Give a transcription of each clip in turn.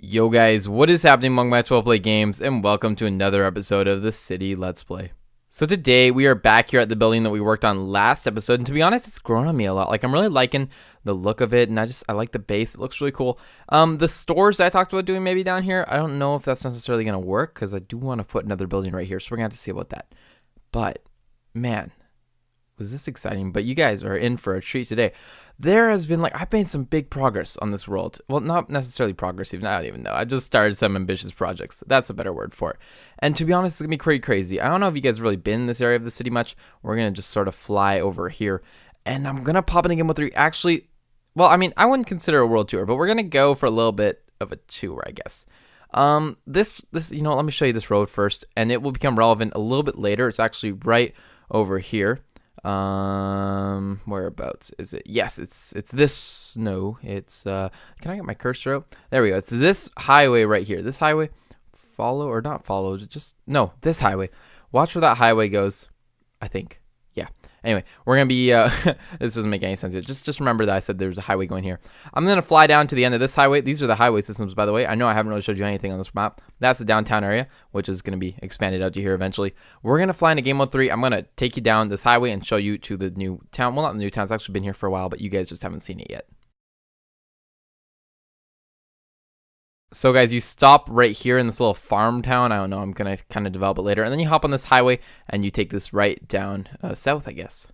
Yo guys, what is happening among my 12 play games, and welcome to another episode of the City Let's Play. So today we are back here at the building that we worked on last episode, and to be honest, it's grown on me a lot. Like, I'm really liking the look of it, and I like the base. It looks really cool. The stores I talked about doing maybe down here, I don't know if that's necessarily going to work, because I do want to put another building right here, so we're going to have to see about that. But, man, was this exciting. But you guys are in for a treat today. There has been, I've made some big progress on this world. Well, not necessarily progress, even I don't even know. I just started some ambitious projects. That's a better word for it. And to be honest, it's going to be pretty crazy. I don't know if you guys have really been in this area of the city much. We're going to just sort of fly over here. And I'm going to pop in a game with 3. Actually, well, I mean, I wouldn't consider a world tour, but we're going to go for a little bit of a tour, I guess. This, let me show you this road first, and it will become relevant a little bit later. It's actually right over here. Whereabouts is it? Yes, it's this. No, it's can I get my cursor out? There we go. It's this highway right here. This highway, follow or not follow, just no, this highway. Watch where that highway goes, I think. Yeah. Anyway, we're going to be, this doesn't make any sense yet. Just remember that I said there's a highway going here. I'm going to fly down to the end of this highway. These are the highway systems, by the way. I know I haven't really showed you anything on this map. That's the downtown area, which is going to be expanded out to here eventually. We're going to fly into Game Mode 3. I'm going to take you down this highway and show you to the new town. Well, not the new town. It's actually been here for a while, but you guys just haven't seen it yet. So guys, you stop right here in this little farm town. I don't know. I'm going to kind of develop it later. And then you hop on this highway and you take this right down south, I guess.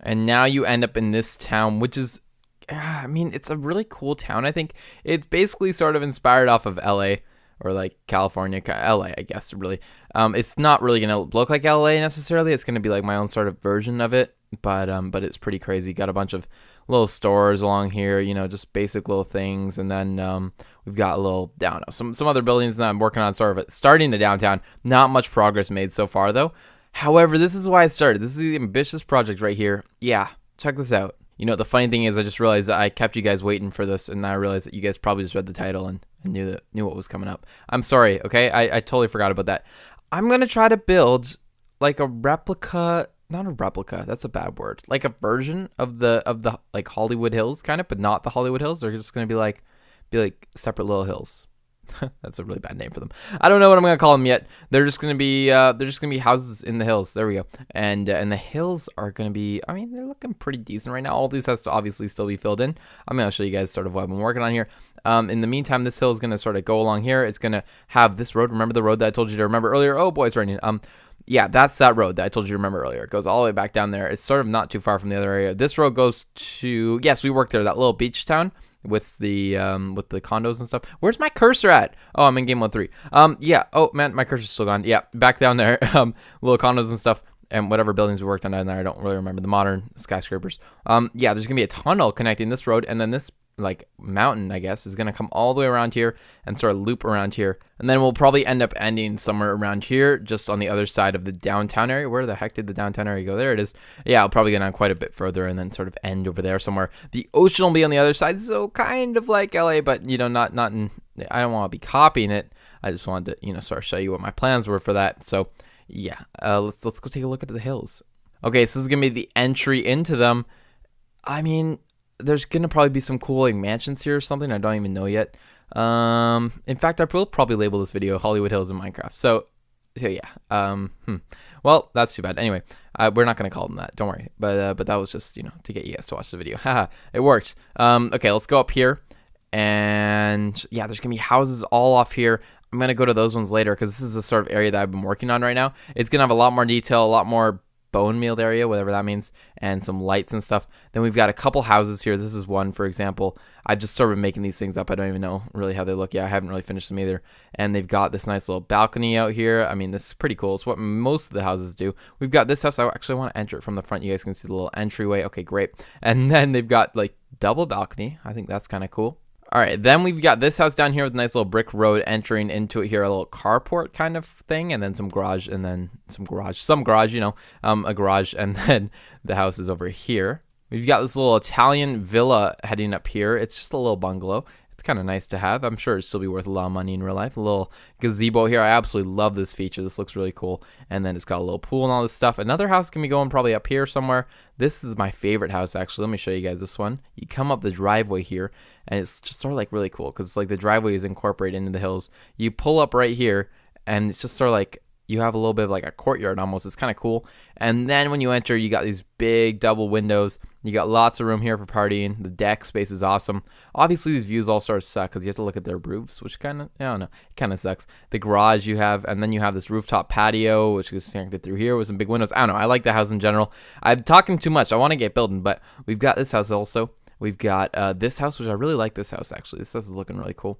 And now you end up in this town, which is, I mean, it's a really cool town. I think it's basically sort of inspired off of LA or like California, LA, I guess, really. It's not really going to look like LA necessarily. It's going to be like my own sort of version of it. But it's pretty crazy. Got a bunch of little stores along here, just basic little things. And then we've got a little down, some other buildings that I'm working on sort of starting the downtown. Not much progress made so far, though. However, this is why I started. This is the ambitious project right here. Yeah, check this out. The funny thing is I just realized that I kept you guys waiting for this, and I realized that you guys probably just read the title and knew what was coming up. I'm sorry, okay? I totally forgot about that. I'm going to try to build like a replica, not a replica, that's a bad word. Like a version of the like Hollywood Hills kind of, but not the Hollywood Hills. They're just going to be like separate little hills. That's a really bad name for them. I don't know what I'm gonna call them yet. They're just gonna be houses in the hills. There we go. And the hills are gonna be, I mean, they're looking pretty decent right now. All these has to obviously still be filled in. I'm gonna show you guys sort of what I've been working on here. In the meantime, this hill is gonna sort of go along here. It's gonna have this road. Remember the road that I told you to remember earlier? Oh boy, it's raining. Yeah, that's that road that I told you to remember earlier. It goes all the way back down there. It's sort of not too far from the other area. This road goes to, yes, we worked there, that little beach town with the condos and stuff. Where's my cursor at? Oh, I'm in Game Mode 3. Yeah. Oh man, my cursor's still gone. Yeah, back down there. Little condos and stuff, and whatever buildings we worked on down there. I don't really remember the modern skyscrapers. Yeah, there's gonna be a tunnel connecting this road, and then this like mountain, I guess, is gonna come all the way around here and sort of loop around here, and then we'll probably end up ending somewhere around here, just on the other side of the downtown area. Where the heck did the downtown area go? There it is. Yeah, I'll probably get on quite a bit further and then sort of end over there somewhere. The ocean will be on the other side, so kind of like LA, but not in. I don't want to be copying it. I just wanted to sort of show you what my plans were for that. So yeah, let's go take a look at the hills. Okay, so this is gonna be the entry into them. I mean, there's gonna probably be some cool mansions here or something. I don't even know yet. In fact, I will probably label this video Hollywood Hills in Minecraft. So yeah. Well, that's too bad. Anyway, we're not gonna call them that. Don't worry. But that was just to get you guys to watch the video. Haha, it worked. Okay, let's go up here. And yeah, there's gonna be houses all off here. I'm gonna go to those ones later because this is the sort of area that I've been working on right now. It's gonna have a lot more detail, a lot more bone mealed area, whatever that means, and some lights and stuff. Then we've got a couple houses here. This is one, for example. I've just sort of been making these things up. I don't even know really how they look. Yeah, I haven't really finished them either. And they've got this nice little balcony out here. I mean, this is pretty cool. It's what most of the houses do. We've got this house. I actually want to enter it from the front. You guys can see the little entryway. Okay, great. And then they've got like double balcony. I think that's kind of cool. All right, then we've got this house down here with a nice little brick road entering into it here, a little carport kind of thing, and then some garage, and then some garage, a garage, and then the house is over here. We've got this little Italian villa heading up here. It's just a little bungalow. It's kind of nice to have. I'm sure it'd still be worth a lot of money in real life. A little gazebo here. I absolutely love this feature. This looks really cool. And then it's got a little pool and all this stuff. Another house can be going probably up here somewhere. This is my favorite house, actually. Let me show you guys this one. You come up the driveway here, and it's just sort of like really cool because it's like the driveway is incorporated into the hills. You pull up right here, and it's just sort of like you have a little bit of like a courtyard almost. It's kind of cool. And then when you enter, you got these big double windows. You got lots of room here for partying. The deck space is awesome. Obviously, these views all sort of suck because you have to look at their roofs, which kind of, I don't know, it kind of sucks. The garage you have, and then you have this rooftop patio, which is connected through here with some big windows. I don't know. I like the house in general. I'm talking too much. I want to get building, but we've got this house also. We've got this house, which I really like this house, actually. This house is looking really cool.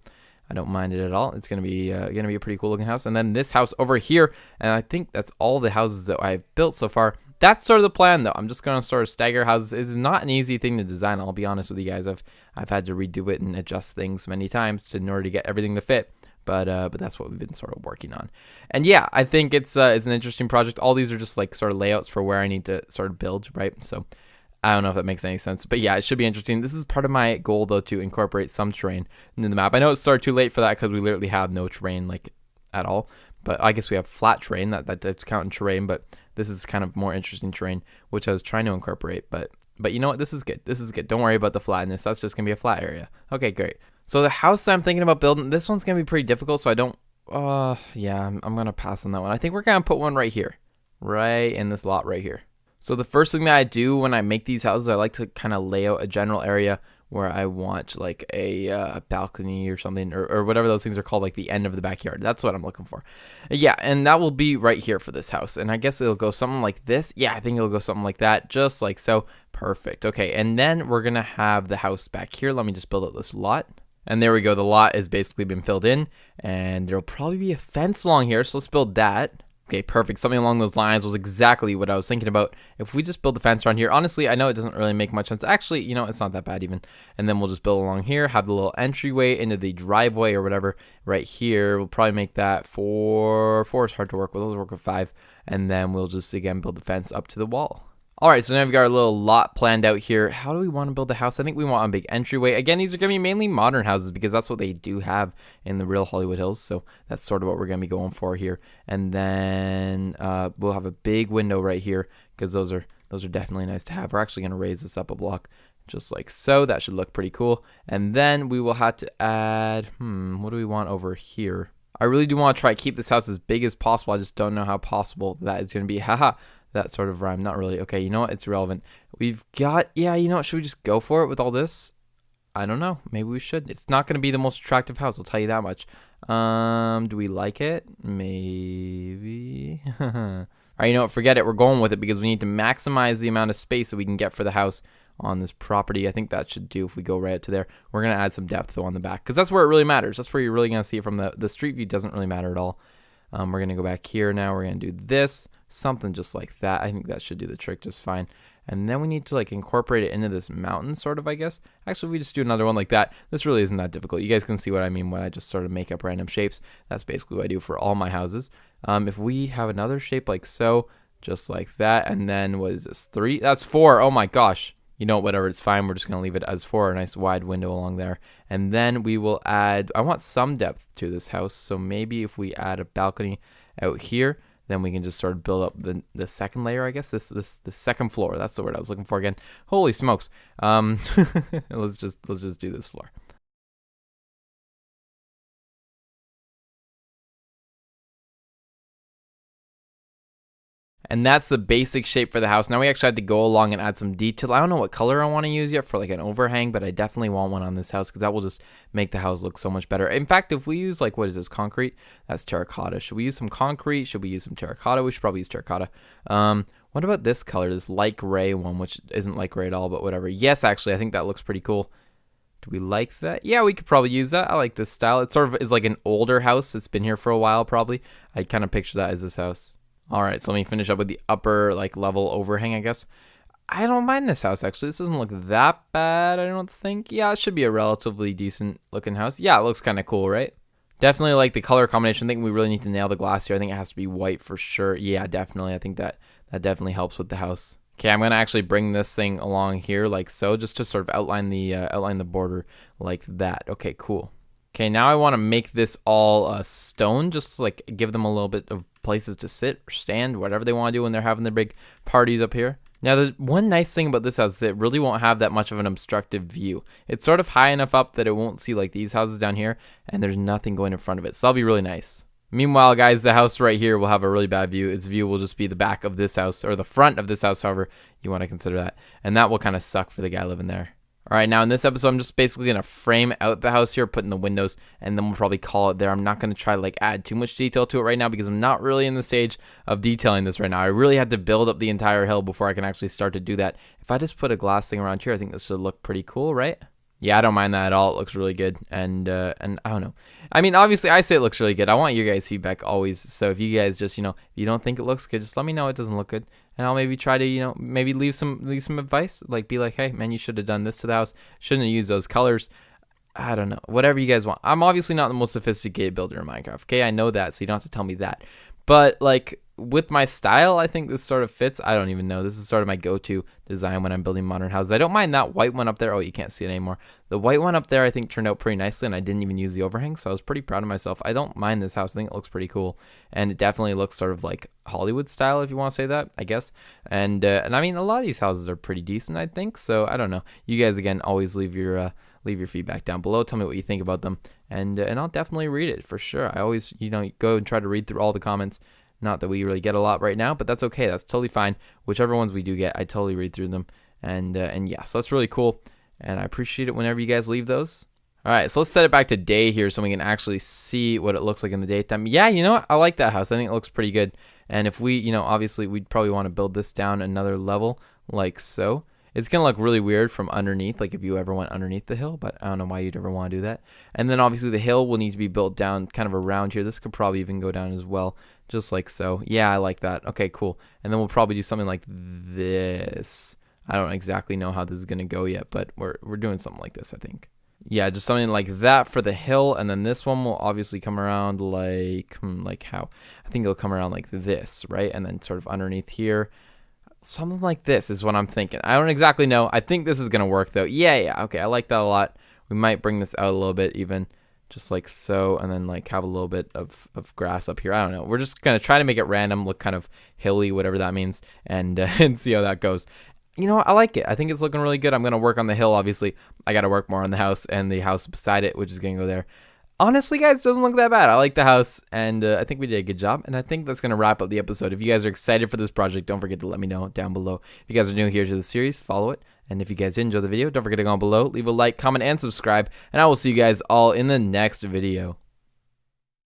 I don't mind it at all. It's gonna be a pretty cool looking house. And then this house over here, and I think that's all the houses that I've built so far. That's sort of the plan, though. I'm just gonna sort of stagger houses. It's not an easy thing to design. I'll be honest with you guys. I've had to redo it and adjust things many times in order to get everything to fit. But that's what we've been sort of working on. And yeah, I think it's an interesting project. All these are just like sort of layouts for where I need to sort of build, right? So I don't know if that makes any sense, but yeah, it should be interesting. This is part of my goal, though, to incorporate some terrain into the map. I know it's sort of too late for that because we literally have no terrain, like, at all. But I guess we have flat terrain. That's counting terrain, but this is kind of more interesting terrain, which I was trying to incorporate. But you know what? This is good. This is good. Don't worry about the flatness. That's just going to be a flat area. Okay, great. So the house I'm thinking about building, this one's going to be pretty difficult, so I don't... yeah, I'm going to pass on that one. I think we're going to put one right here. Right in this lot right here. So the first thing that I do when I make these houses, I like to kind of lay out a general area where I want like a balcony or something, or whatever those things are called, like the end of the backyard. That's what I'm looking for. Yeah, and that will be right here for this house. And I guess it'll go something like this. Yeah, I think it'll go something like that, just like so. Perfect. Okay, and then we're going to have the house back here. Let me just build out this lot. And there we go. The lot has basically been filled in, and there'll probably be a fence along here, so let's build that. Okay, perfect. Something along those lines was exactly what I was thinking about. If we just build the fence around here, honestly, I know it doesn't really make much sense. Actually, you know, it's not that bad even. And then we'll just build along here, have the little entryway into the driveway or whatever right here. We'll probably make that 4. 4 is hard to work with. Let's work with 5. And then we'll just, again, build the fence up to the wall. All right, so now we've got our little lot planned out here. How do we want to build the house? I think we want a big entryway. Again, these are going to be mainly modern houses because that's what they do have in the real Hollywood Hills. So that's sort of what we're going to be going for here. And then we'll have a big window right here because those are definitely nice to have. We're actually going to raise this up a block just like so. That should look pretty cool. And then we will have to add, what do we want over here? I really do want to try to keep this house as big as possible. I just don't know how possible that is going to be. Haha. That sort of rhyme. Not really. Okay, you know what? It's relevant. We've got... Yeah, you know what? Should we just go for it with all this? I don't know. Maybe we should. It's not going to be the most attractive house. I'll tell you that much. Do we like it? Maybe. All right, you know what? Forget it. We're going with it because we need to maximize the amount of space that we can get for the house on this property. I think that should do if we go right to there. We're going to add some depth, though, on the back because that's where it really matters. That's where you're really going to see it from the street view. Doesn't really matter at all. We're going to go back here now. We're going to do this. Something just like that. I think that should do the trick just fine. And then we need to like incorporate it into this mountain sort of, I guess. Actually, if we just do another one like that, this really isn't that difficult. You guys can see what I mean when I just sort of make up random shapes. That's basically what I do for all my houses. If we have another shape like so, just like that, and then what is this, 3? That's 4. Oh my gosh. You know, whatever, it's fine. We're just going to leave it as 4, a nice wide window along there. And then we will add, I want some depth to this house. So maybe if we add a balcony out here, then we can just sort of build up the second layer, I guess. The second floor. That's the word I was looking for again. Holy smokes. Let's just do this floor. And that's the basic shape for the house. Now we actually had to go along and add some detail. I don't know what color I want to use yet for like an overhang, but I definitely want one on this house because that will just make the house look so much better. In fact, if we use like, what is this, concrete? That's terracotta. Should we use some concrete? Should we use some terracotta? We should probably use terracotta. What about this color, this light gray one, which isn't light gray at all, but whatever. Yes, actually, I think that looks pretty cool. Do we like that? Yeah, we could probably use that. I like this style. It sort of is like an older house. It's been here for a while, probably. I kind of picture that as this house. All right, so let me finish up with the upper like level overhang, I guess. I don't mind this house, actually. This doesn't look that bad, I don't think. Yeah, it should be a relatively decent looking house. Yeah, it looks kind of cool, right? Definitely like the color combination. I think we really need to nail the glass here. I think it has to be white for sure. Yeah, definitely. I think that definitely helps with the house. Okay, I'm gonna actually bring this thing along here like so, just to sort of outline the border like that. Okay, cool. Okay, now I want to make this all stone, just to, like, give them a little bit of places to sit or stand, whatever they want to do when they're having their big parties up here. Now, the one nice thing about this house is it really won't have that much of an obstructive view. It's sort of high enough up that it won't see like these houses down here, and there's nothing going in front of it, so that'll be really nice. Meanwhile, guys, the house right here will have a really bad view. Its view will just be the back of this house, or the front of this house, however you want to consider that. And that will kind of suck for the guy living there. All right, now in this episode, I'm just basically going to frame out the house here, put in the windows, and then we'll probably call it there. I'm not going to try to like add too much detail to it right now because I'm not really in the stage of detailing this right now. I really had to build up the entire hill before I can actually start to do that. If I just put a glass thing around here, I think this should look pretty cool, right? Yeah, I don't mind that at all. It looks really good, and I don't know. I mean, obviously, I say it looks really good. I want your guys' feedback always. So if you guys just, if you don't think it looks good, just let me know it doesn't look good, and I'll maybe try to, maybe leave some advice. Like, be like, hey, man, you should have done this to the house. Shouldn't have used those colors. I don't know. Whatever you guys want. I'm obviously not the most sophisticated builder in Minecraft. Okay, I know that, so you don't have to tell me that. But like, with my style, I think this sort of fits. I don't even know. This is sort of my go-to design when I'm building modern houses. I don't mind that white one up there. Oh, you can't see it anymore. The white one up there, I think, turned out pretty nicely, and I didn't even use the overhang, so I was pretty proud of myself. I don't mind this house. I think it looks pretty cool, and it definitely looks sort of like Hollywood style, if you want to say that, I guess. And I mean, a lot of these houses are pretty decent, I think. So I don't know. You guys, again, always leave your feedback down below. Tell me what you think about them, and I'll definitely read it for sure. I always, go and try to read through all the comments. Not that we really get a lot right now, but that's okay. That's totally fine. Whichever ones we do get, I totally read through them. And yeah, so that's really cool. And I appreciate it whenever you guys leave those. All right, so let's set it back to day here so we can actually see what it looks like in the daytime. Yeah, you know what? I like that house. I think it looks pretty good. And if we, obviously we'd probably want to build this down another level like so. It's going to look really weird from underneath, like if you ever went underneath the hill, but I don't know why you'd ever want to do that. And then obviously the hill will need to be built down kind of around here. This could probably even go down as well, just like so. Yeah, I like that. Okay, cool. And then we'll probably do something like this. I don't exactly know how this is going to go yet, but we're doing something like this, I think. Yeah, just something like that for the hill, and then this one will obviously come around like how? I think it'll come around like this, right? And then sort of underneath here. Something like this is what I'm thinking. I don't exactly know. I think this is going to work, though. Yeah. Okay, I like that a lot. We might bring this out a little bit even, just like so, and then like have a little bit of grass up here. I don't know. We're just going to try to make it random, look kind of hilly, whatever that means, and see how that goes. You know what? I like it. I think it's looking really good. I'm going to work on the hill, obviously. I got to work more on the house and the house beside it, which is going to go there. Honestly, guys, it doesn't look that bad. I like the house, and I think we did a good job, and I think that's going to wrap up the episode. If you guys are excited for this project, don't forget to let me know down below. If you guys are new here to the series, follow it, and if you guys did enjoy the video, don't forget to go on below, leave a like, comment, and subscribe, and I will see you guys all in the next video.